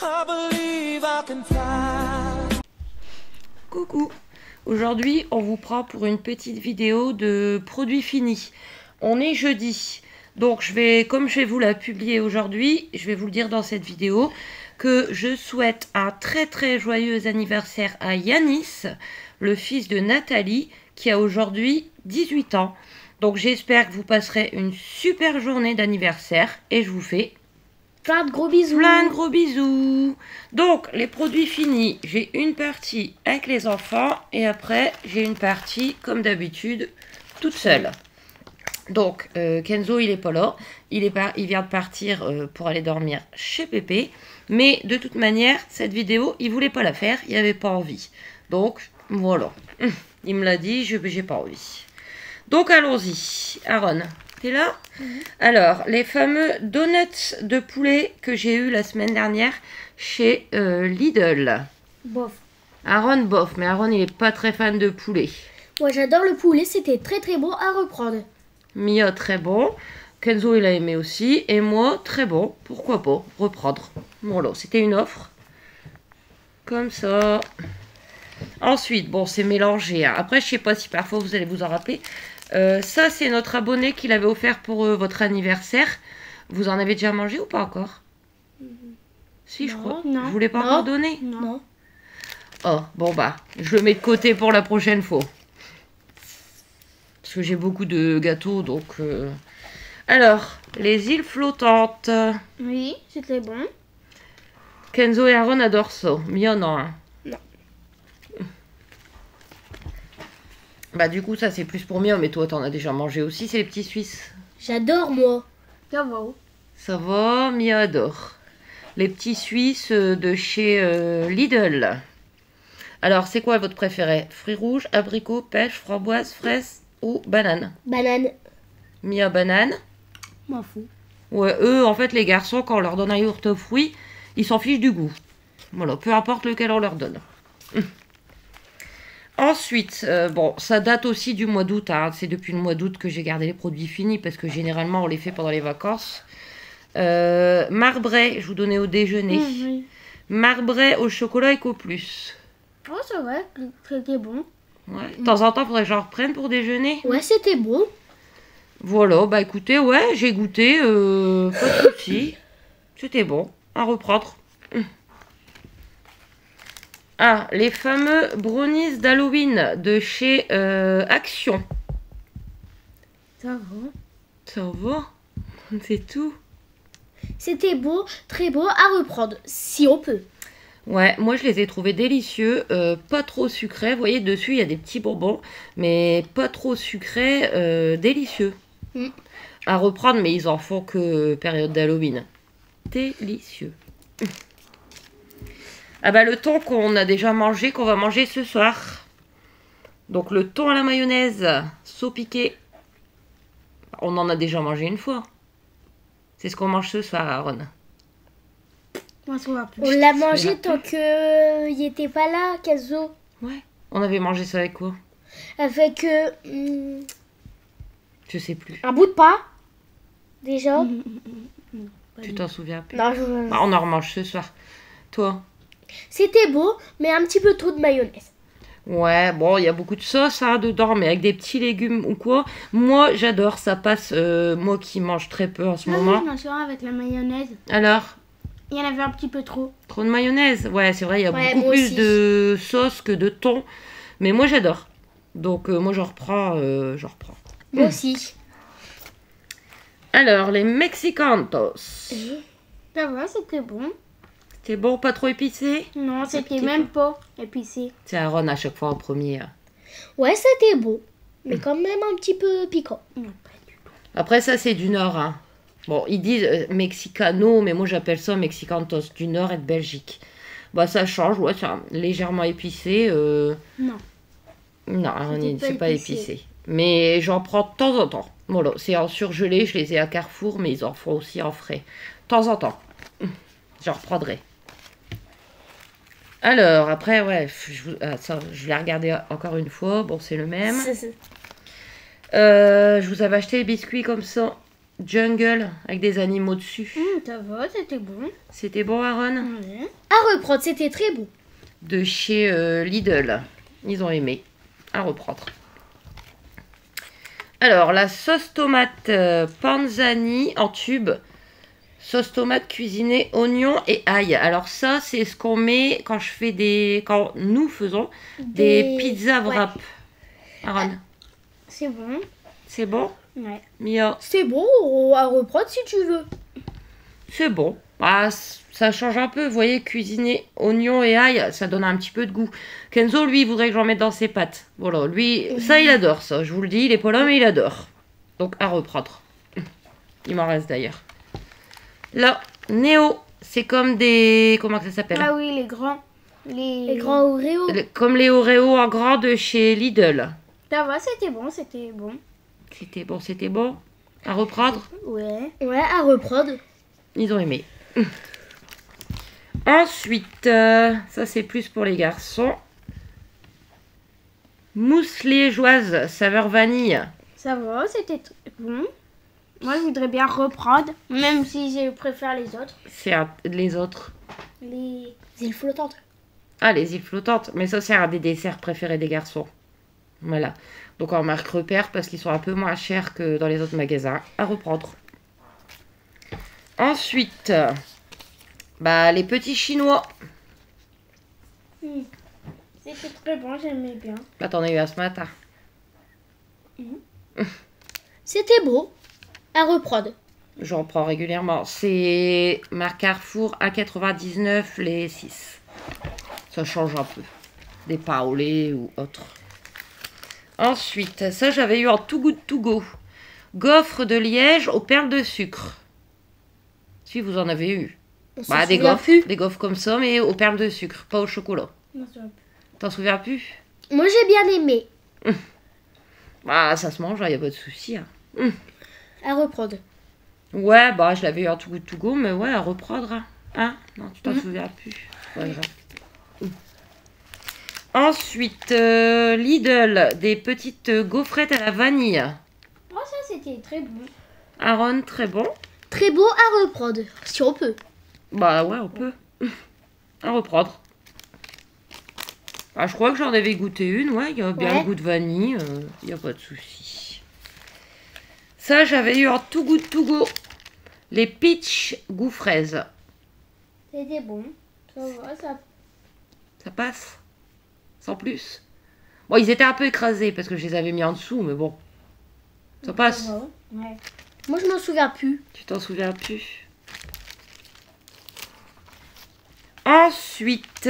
I believe I can fly. Coucou, aujourd'hui on vous prend pour une petite vidéo de produits finis. On est jeudi, donc comme je vais vous la publier aujourd'hui, je vais vous le dire dans cette vidéo, que je souhaite un très joyeux anniversaire à Yanis, le fils de Nathalie, qui a aujourd'hui 18 ans. Donc j'espère que vous passerez une super journée d'anniversaire et je vous fais plein de gros bisous. Plein de gros bisous. Donc, les produits finis, j'ai une partie avec les enfants et après, j'ai une partie, comme d'habitude, toute seule. Donc, Kenzo, il est pas là. Il vient de partir pour aller dormir chez Pépé. Mais de toute manière, cette vidéo, il voulait pas la faire. Il n'avait pas envie. Donc, voilà. Il me l'a dit, j'ai pas envie. Donc, allons-y. Aaron. T'es là? Alors, les fameux donuts de poulet que j'ai eu la semaine dernière chez Lidl. Bof. Aaron, bof, mais Aaron, il est pas très fan de poulet. Moi, j'adore le poulet, c'était très bon à reprendre. Mia, très bon. Kenzo, il a aimé aussi. Et moi, très bon. Pourquoi pas reprendre. Voilà, c'était une offre. Comme ça. Ensuite, bon, c'est mélangé. Hein. Après, je sais pas si parfois vous allez vous en rappeler. Ça, c'est notre abonné qui l'avait offert pour votre anniversaire. Vous en avez déjà mangé ou pas encore? Si, je crois. Non. Je voulais pas encore donner? Non. Oh, bon bah, je le mets de côté pour la prochaine fois. Parce que j'ai beaucoup de gâteaux, donc... Alors, les îles flottantes. Oui, c'était bon. Kenzo et Aaron adorent ça. Mia, non. Hein. Non. Bah du coup, ça c'est plus pour Mia, mais toi t'en as déjà mangé aussi, c'est les petits Suisses. J'adore, moi. Ça va. Ça va, Mia adore. Les petits Suisses de chez Lidl. Alors, c'est quoi votre préféré? Fruits rouges, abricots, pêche, framboise, fraise ou banane? Banane. Mia, banane. M'en fous. Ouais, eux, en fait, les garçons, quand on leur donne un yaourt aux fruits, ils s'en fichent du goût. Voilà, peu importe lequel on leur donne. Ensuite, bon, ça date aussi du mois d'août. Hein. C'est depuis le mois d'août que j'ai gardé les produits finis parce que généralement, on les fait pendant les vacances. Marbré, je vous donnais au déjeuner. Oui. Marbré au chocolat Eco Plus. Oh, c'est vrai, c'était bon. Ouais. De temps en temps, il faudrait que j'en reprenne pour déjeuner. Ouais, c'était bon. Voilà, bah écoutez, ouais, j'ai goûté, pas de soucis. C'était bon, à reprendre. Ah, les fameux brownies d'Halloween de chez Action. Ça va. Ça va? C'est tout. C'était beau, très beau à reprendre, si on peut. Ouais, moi je les ai trouvés délicieux, pas trop sucrés. Vous voyez, dessus il y a des petits bonbons, mais pas trop sucrés, délicieux. À reprendre, mais ils en font que période d'Halloween. Délicieux. Ah bah le thon qu'on a déjà mangé, qu'on va manger ce soir. Donc le thon à la mayonnaise, saupiqué. On en a déjà mangé une fois. C'est ce qu'on mange ce soir, Aaron. On l'a mangé tant que il était pas là, Kenzo. Ouais. On avait mangé ça avec quoi? Avec Je sais plus. un bout de pain, déjà. Tu t'en souviens plus? Non, Bah, on en remange ce soir. Toi? C'était beau, mais un petit peu trop de mayonnaise. Ouais, bon, il y a beaucoup de sauce hein, dedans, mais avec des petits légumes ou quoi. Moi, j'adore, ça passe. Moi qui mange très peu en ce moment. Non, avec la mayonnaise. Alors? Il y en avait un petit peu trop. Trop de mayonnaise? Ouais, c'est vrai, il y a beaucoup moi plus aussi. de sauce que de thon. Mais moi, j'adore. Donc, moi, j'en reprends. Moi aussi. Alors, les Mexicantos. Ça va, c'était bon. C'est bon, pas trop épicé? Non, c'était petit même pas épicé. C'est Aaron à chaque fois en premier. Ouais, c'était bon. Mais quand même un petit peu piquant. Après, ça, c'est du Nord. Hein. Bon, ils disent Mexicano, mais moi, j'appelle ça Mexicantos, du Nord et de Belgique. Bah, ça change, ouais, c'est légèrement épicé. Non. Non, c'est pas épicé. épicé. Mais j'en prends de temps en temps. Voilà, c'est en surgelé, je les ai à Carrefour, mais ils en font aussi en frais. De temps en temps. J'en reprendrai. Alors, après, ouais, je l'ai regardé encore une fois. Bon, c'est le même. Je vous avais acheté les biscuits comme ça jungle avec des animaux dessus. Ça va, c'était bon. C'était bon, Aaron? Ouais. À reprendre, c'était très beau. De chez Lidl. Ils ont aimé. À reprendre. Alors, la sauce tomate panzani en tube. Sauce tomate cuisinée, oignon et ail. Alors ça, c'est ce qu'on met quand je fais quand nous faisons des pizzas wrap. Aaron, C'est bon. c'est bon? Ouais. Mia, C'est bon à reprendre si tu veux. c'est bon. Ah, ça change un peu. Vous voyez, cuisiner oignon et ail, ça donne un petit peu de goût. Kenzo, lui, il voudrait que j'en mette dans ses pâtes. Voilà, lui, ça, il adore ça. Je vous le dis, il est pas là, mais il adore. Donc, à reprendre. Il m'en reste d'ailleurs. Là, Néo, c'est comme des... Comment ça s'appelle? Ah oui, les grands. Les grands Oreos. Comme les Oreos en grand de chez Lidl. Ça va, c'était bon, c'était bon. C'était bon. À reprendre? Ouais. Ouais, à reprendre. Ils ont aimé. Ensuite, ça c'est plus pour les garçons. Mousse liégeoise, saveur vanille. Ça va, c'était bon. Moi, je voudrais bien reprendre, même si je préfère les autres. C'est les autres. Les îles flottantes. Ah, les îles flottantes. Mais ça, c'est un des desserts préférés des garçons. Voilà. Donc, en marque repère parce qu'ils sont un peu moins chers que dans les autres magasins. À reprendre. Ensuite, les petits chinois. C'était très bon, j'aimais bien. Là, t'en as eu un ce matin. C'était beau. À reprendre. J'en prends régulièrement. C'est marque Carrefour à 99 les 6. Ça change un peu. Des pains au lait ou autre. Ensuite, ça j'avais eu en Too Good To Go. Gaufres de Liège aux perles de sucre. Si vous en avez eu. Des gaufres comme ça, mais aux perles de sucre, pas au chocolat. T'en souviens plus? Moi, j'ai bien aimé. Ça se mange, il n'y a pas de souci. Hein. À reprendre. Ouais, je l'avais eu en Too Good To Go, mais ouais, à reprendre. Hein? Non, tu t'en souviens plus. C'est pas grave. Ensuite, Lidl, des petites gaufrettes à la vanille. Oh, ça, c'était très bon. Aaron, très bon. Très beau à reprendre, si on peut. Bah ouais, on peut. À reprendre. Je crois que j'en avais goûté une, ouais, il y a bien le goût de vanille, il n'y a pas de souci. Ça, j'avais eu en Too Good To Go. Les peach goût fraise. C'était bon. Ça va, ça passe. Sans plus. Bon, ils étaient un peu écrasés parce que je les avais mis en dessous, mais bon. Ça passe. Ouais. Moi, je m'en souviens plus. Tu t'en souviens plus? Ensuite,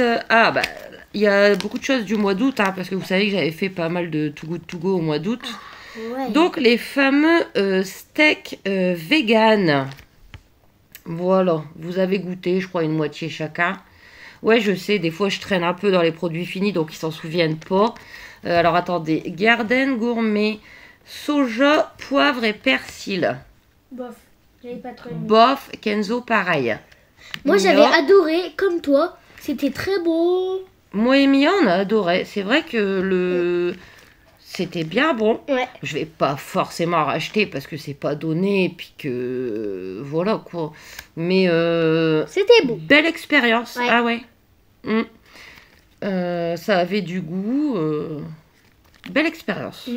il y a beaucoup de choses du mois d'août, hein, parce que vous savez que j'avais fait pas mal de Too Good To Go au mois d'août. Ouais. Donc, les fameux steaks vegan. Voilà, vous avez goûté, je crois, une moitié chacun. Ouais, je sais, des fois je traîne un peu dans les produits finis, donc ils s'en souviennent pas. Alors attendez, Garden Gourmet, soja, poivre et persil. Bof, j'avais pas trop aimé. Bof, Kenzo, pareil. Moi, j'avais adoré, comme toi. C'était très beau. Moi et Mia, on a adoré. C'est vrai que c'était bien bon. Ouais. Je vais pas forcément racheter parce que c'est pas donné et puis que voilà quoi. Mais c'était beau. Belle expérience. Ouais. Ah ouais. Ça avait du goût. Belle expérience.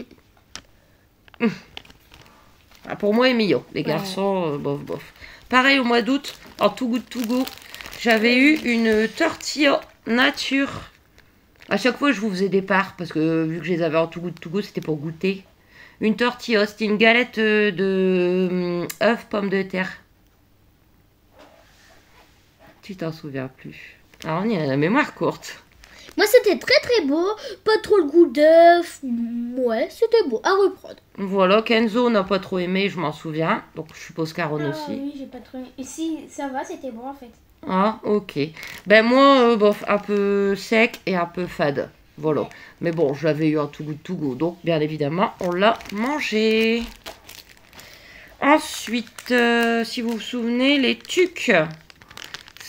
Pour moi et Mio, les garçons, bof. Pareil au mois d'août, en Too Good To Go, j'avais eu une tortilla nature. À chaque fois, je vous faisais des parts parce que vu que je les avais en Too Good To Go, c'était pour goûter. Une tortilla, c'était une galette de œufs, pommes de terre. Tu t'en souviens plus. Alors, on y a la mémoire courte. Moi, c'était très très beau. Pas trop le goût d'œuf. Ouais, c'était beau. À reprendre. Voilà, Kenzo n'a pas trop aimé, je m'en souviens. Donc, je suppose Caron aussi. Oui, j'ai pas trop aimé. Et si, ça va, c'était bon en fait. Ah, ok. Moi, un peu sec et un peu fade. Voilà. Mais bon, je l'avais eu en Too Good To Go. Donc, bien évidemment, on l'a mangé. Ensuite, si vous vous souvenez, les tucs.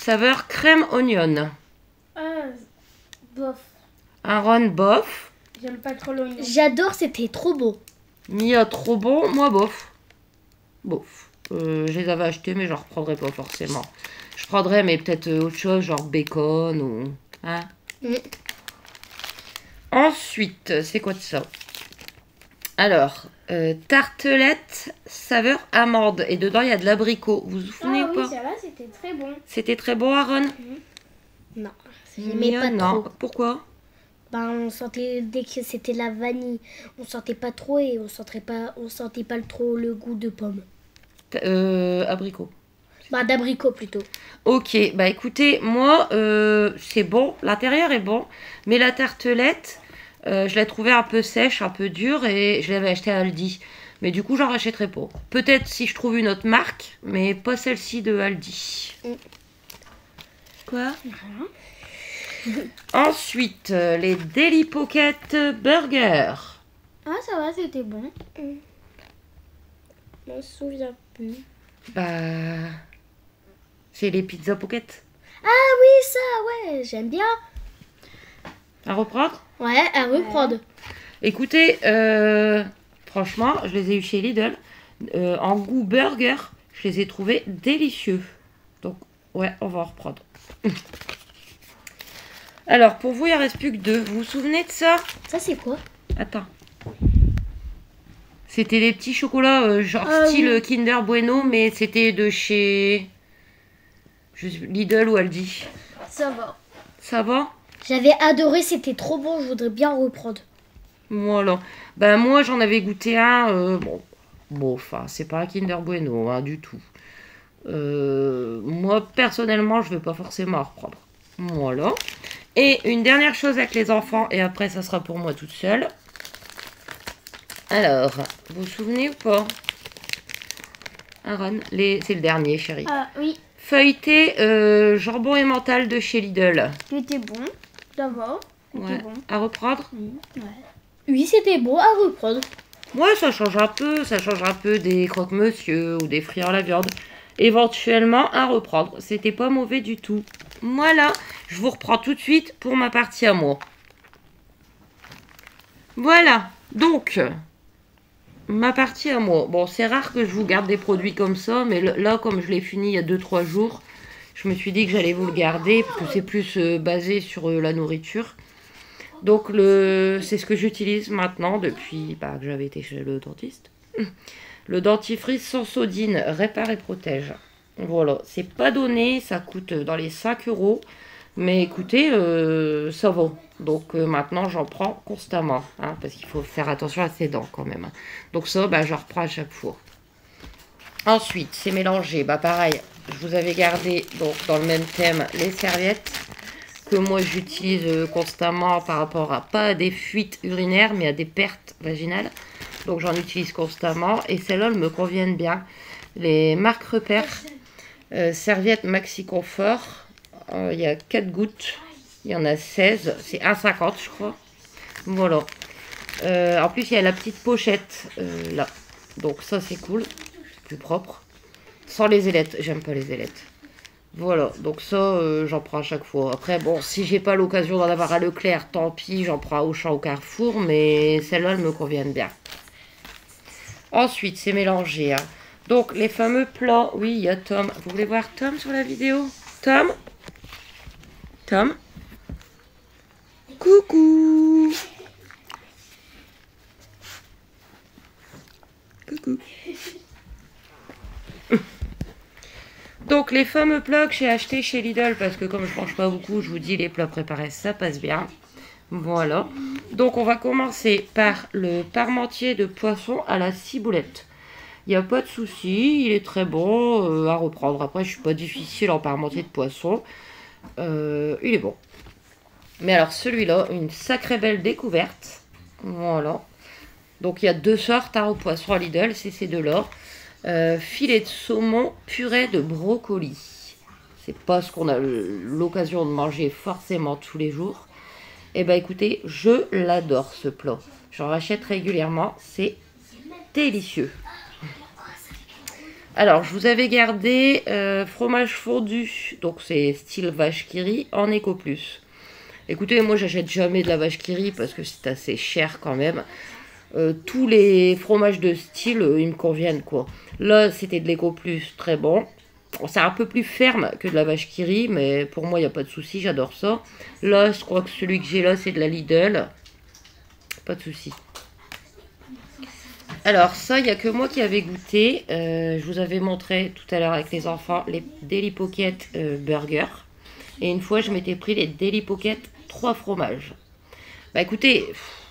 Saveur crème oignon. Bof. Aaron, bof. J'aime pas trop l'oignon. J'adore, c'était trop beau. Mia, trop bon. Moi, bof. Bof. Je les avais achetés, mais je ne reprendrai pas forcément. Je prendrais, mais peut-être autre chose, genre bacon ou... Hein. Ensuite, c'est quoi de ça? Alors, tartelette saveur amande. Et dedans, il y a de l'abricot. Vous vous souvenez ou pas? Oui, ça va, c'était très bon. C'était très bon, Aaron? Non, j'aimais pas Non. trop. Pourquoi? Ben, on sentait, dès que c'était la vanille, on sentait pas trop et on sentait pas trop le goût de pomme. Abricot. Bah, d'abricot plutôt. Ok, bah écoutez, moi, c'est bon. L'intérieur est bon. Mais la tartelette, je l'ai trouvée un peu sèche, un peu dure et je l'avais achetée à Aldi. Mais du coup, j'en rachèterai pas. Peut-être si je trouve une autre marque, mais pas celle-ci de Aldi. Quoi? Ensuite, les Daily Pocket Burger. Ah, ça va, c'était bon. Je me souviens plus. Bah, c'est les Pizza Pocket. Ah oui, ça, ouais, j'aime bien. À reprendre? Ouais, à reprendre. Écoutez, franchement, je les ai eu chez Lidl. En goût burger, je les ai trouvés délicieux. Donc, ouais, on va en reprendre. Alors, pour vous, il ne reste plus que 2. Vous vous souvenez de ça? Ça, c'est quoi? Attends. C'était des petits chocolats, genre style oui. Kinder Bueno, mais c'était de chez Lidl ou Aldi. Ça va. Ça va? J'avais adoré, c'était trop bon, je voudrais bien reprendre. Voilà. Ben, moi, j'en avais goûté un. Bon, enfin, c'est pas un Kinder Bueno, hein, du tout. Moi, personnellement, je vais pas forcément en reprendre. Voilà. Et une dernière chose avec les enfants, et après, ça sera pour moi toute seule. Alors, vous vous souvenez ou pas? Aaron, c'est le dernier, chérie. Ah oui, Feuilleté jambon et mental de chez Lidl. c'était bon, d'abord. C'était Ouais. bon. À reprendre? Ouais. Oui, c'était bon à reprendre. Ouais, ça change un peu des croque-monsieur ou des frires à la viande. Éventuellement à reprendre. C'était pas mauvais du tout. Voilà, je vous reprends tout de suite pour ma partie à moi. Voilà, donc, ma partie à moi. Bon, c'est rare que je vous garde des produits comme ça, mais là, comme je l'ai fini il y a 2-3 jours, je me suis dit que j'allais vous le garder, parce que c'est plus basé sur la nourriture. Donc, c'est ce que j'utilise maintenant, depuis que j'avais été chez le dentiste. Le dentifrice sans sodine, répare et protège. Voilà, c'est pas donné, ça coûte dans les 5 €. Mais écoutez, ça va. Donc maintenant, j'en prends constamment. Hein, parce qu'il faut faire attention à ses dents quand même. Donc ça, j'en reprends à chaque fois. Ensuite, c'est mélangé. Pareil, je vous avais gardé donc, dans le même thème les serviettes que moi j'utilise constamment par rapport à pas à des fuites urinaires, mais à des pertes vaginales. Donc j'en utilise constamment. Et celles-là, elles me conviennent bien. Les marques repères. Serviettes Maxi Confort. Il y a 4 gouttes. Il y en a 16. C'est 1,50 je crois. Voilà. En plus, il y a la petite pochette là. Donc ça, c'est cool. C'est plus propre. Sans les ailettes. J'aime pas les ailettes. Voilà. Donc ça, j'en prends à chaque fois. Après, bon, si j'ai pas l'occasion d'en avoir à Leclerc, tant pis, j'en prends à Auchan au Carrefour. Mais celles-là, elles me conviennent bien. Ensuite, c'est mélangé. Hein. Donc, les fameux plats. Oui, il y a Tom. Vous voulez voir Tom sur la vidéo? Tom? Tom? Coucou! Coucou. Donc, les fameux plats que j'ai achetés chez Lidl, parce que comme je mange pas beaucoup, je vous dis, les plats préparés, ça passe bien. Voilà. Donc, on va commencer par le parmentier de poisson à la ciboulette. Il n'y a pas de souci, il est très bon à reprendre. Après, je suis pas difficile en parmentier de poisson. Il est bon. Mais alors, celui-là, une sacrée belle découverte. Voilà. Donc, il y a 2 sortes au poisson à Lidl, c'est ces deux-là. Filet de saumon, purée de brocoli. C'est pas ce qu'on a l'occasion de manger forcément tous les jours. Et écoutez, je l'adore ce plat. J'en rachète régulièrement, c'est délicieux. Alors, je vous avais gardé fromage fondu, donc c'est style vache qui rit, en Eco Plus. Écoutez, moi j'achète jamais de la vache qui rit parce que c'est assez cher quand même. Tous les fromages de style, ils me conviennent, quoi. Là, c'était de l'Eco Plus, très bon. C'est un peu plus ferme que de la vache qui rit, mais pour moi, il n'y a pas de souci, j'adore ça. Là, je crois que celui que j'ai là, c'est de la Lidl. Pas de souci. Alors ça, il n'y a que moi qui avais goûté. Je vous avais montré tout à l'heure avec les enfants les Daily Pocket Burger. Et une fois, je m'étais pris les Daily Pocket 3 fromages. Bah écoutez,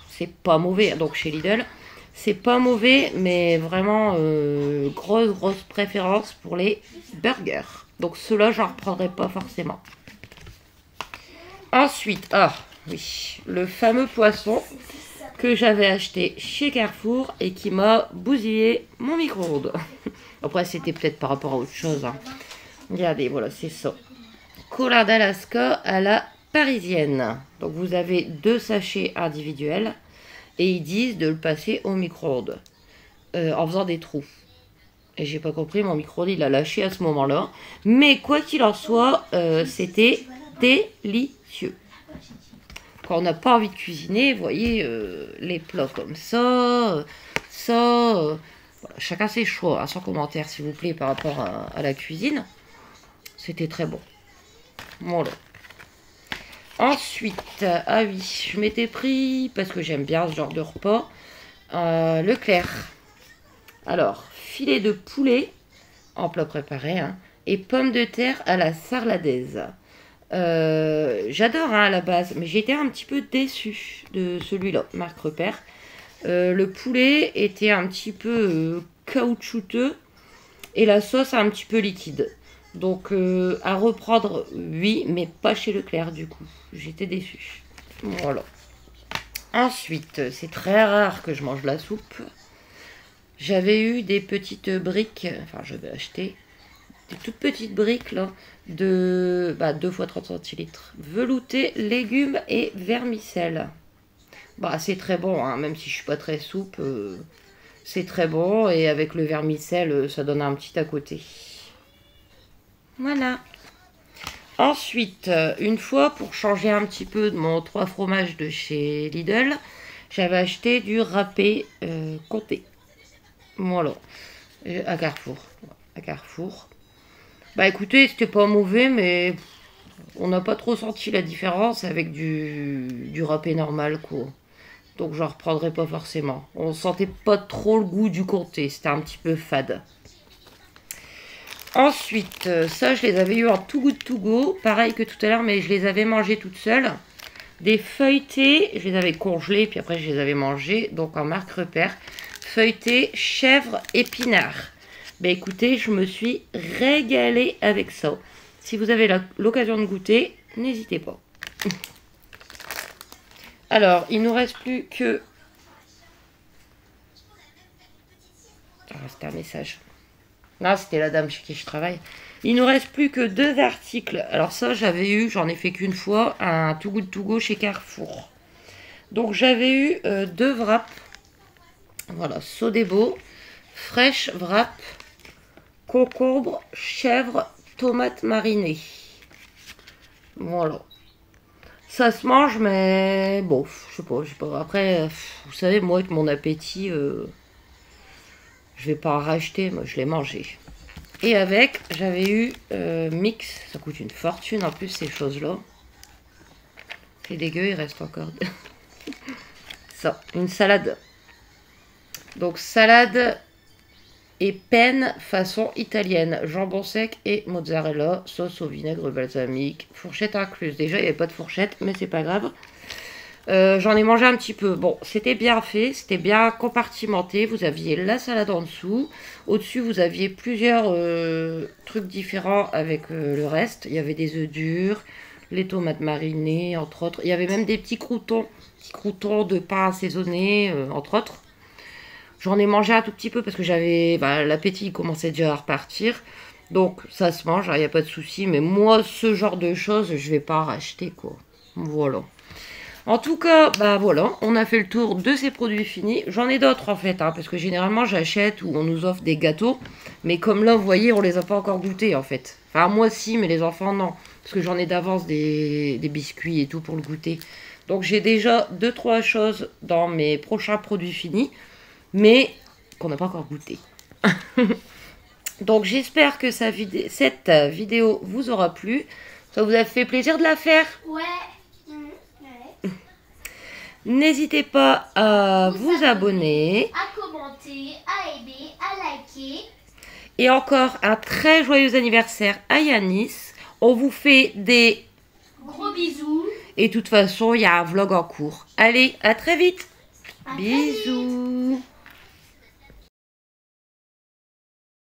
c'est pas mauvais, donc chez Lidl. C'est pas mauvais, mais vraiment grosse préférence pour les burgers. Donc ceux-là, j'en reprendrai pas forcément. Ensuite, oui, le fameux poisson que j'avais acheté chez Carrefour et qui m'a bousillé mon micro-ondes. Après, c'était peut-être par rapport à autre chose. Hein. Regardez, voilà, c'est ça. Collard d'Alaska à la parisienne. Donc, vous avez 2 sachets individuels et ils disent de le passer au micro-ondes en faisant des trous. Et j'ai pas compris, mon micro-ondes, il a lâché à ce moment-là. Mais quoi qu'il en soit, c'était délicieux. Quand on n'a pas envie de cuisiner, vous voyez, les plats comme ça, voilà, chacun ses choix, hein, sans commentaire s'il vous plaît par rapport à la cuisine. C'était très bon. Voilà. Ensuite, ah oui, je m'étais pris, parce que j'aime bien ce genre de repas, Leclerc. Alors, filet de poulet en plat préparé, hein, et pommes de terre à la sarladaise. J'adore hein, à la base, mais j'étais un petit peu déçue de celui-là, Marc Repère. Le poulet était un petit peu caoutchouteux et la sauce un petit peu liquide. Donc à reprendre, oui, mais pas chez Leclerc du coup. J'étais déçue. Voilà. Ensuite, c'est très rare que je mange la soupe. J'avais eu des petites briques, enfin je vais acheter des toutes petites briques là de 2 fois 30 centilitres. Velouté, légumes et vermicelle. Bah c'est très bon, hein, même si je suis pas très soupe, c'est très bon et avec le vermicelle, ça donne un petit à côté. Voilà. Ensuite, une fois pour changer un petit peu de mon 3 fromages de chez Lidl, j'avais acheté du râpé comté. Voilà, à Carrefour. À Carrefour. Bah écoutez, c'était pas mauvais, mais on n'a pas trop senti la différence avec du râpé normal, quoi. Donc j'en reprendrai pas forcément. On sentait pas trop le goût du comté, c'était un petit peu fade. Ensuite, ça je les avais eu en Too Good To Go, pareil que tout à l'heure, mais je les avais mangés toutes seules. Des feuilletés, je les avais congelés, puis après je les avais mangés, donc en Marc Repère. Feuilleté chèvre épinard. Ben écoutez, je me suis régalée avec ça. Si vous avez l'occasion de goûter, n'hésitez pas. Alors, il nous reste plus que... Ah, c'était un message. Non, c'était la dame chez qui je travaille. Il nous reste plus que 2 articles. Alors ça, j'en ai fait qu'une fois, un Too Good To Go chez Carrefour. Donc j'avais eu 2 wraps. Voilà, Sodebo, fraîche wrap, concombre, chèvre, tomate marinée. Voilà. Ça se mange, mais bon, je sais pas. Après, vous savez, moi, avec mon appétit, je vais pas en racheter, moi, je l'ai mangé. Et avec, j'avais eu mix, ça coûte une fortune en plus, ces choses-là. C'est dégueu, il reste encore. Ça, une salade. Donc, salade et penne façon italienne. Jambon sec et mozzarella, sauce au vinaigre balsamique, fourchette incluse. Déjà, il n'y avait pas de fourchette, mais c'est pas grave. J'en ai mangé un petit peu. Bon, c'était bien fait, c'était bien compartimenté. Vous aviez la salade en dessous. Au-dessus, vous aviez plusieurs trucs différents avec le reste. Il y avait des œufs durs, les tomates marinées, entre autres. Il y avait même des petits croutons de pain assaisonné, entre autres. J'en ai mangé un tout petit peu parce que j'avais... l'appétit commençait déjà à repartir. Donc, ça se mange, il n'y a pas de souci. Mais moi, ce genre de choses, je vais pas en racheter, quoi. Voilà. En tout cas, voilà, on a fait le tour de ces produits finis. J'en ai d'autres en fait, hein, parce que généralement j'achète ou on nous offre des gâteaux. Mais comme là, vous voyez, on les a pas encore goûtés en fait. Enfin, moi si, mais les enfants non. Parce que j'en ai d'avance des biscuits et tout pour le goûter. Donc j'ai déjà 2-3 choses dans mes prochains produits finis, mais qu'on n'a pas encore goûté. Donc j'espère que cette vidéo vous aura plu. Ça vous a fait plaisir de la faire? Ouais. N'hésitez pas à vous abonner. À commenter, à aimer, à liker. Et encore un très joyeux anniversaire à Yanis. On vous fait des gros bisous. Et de toute façon, il y a un vlog en cours. Allez, à très vite. À très vite. Bisous.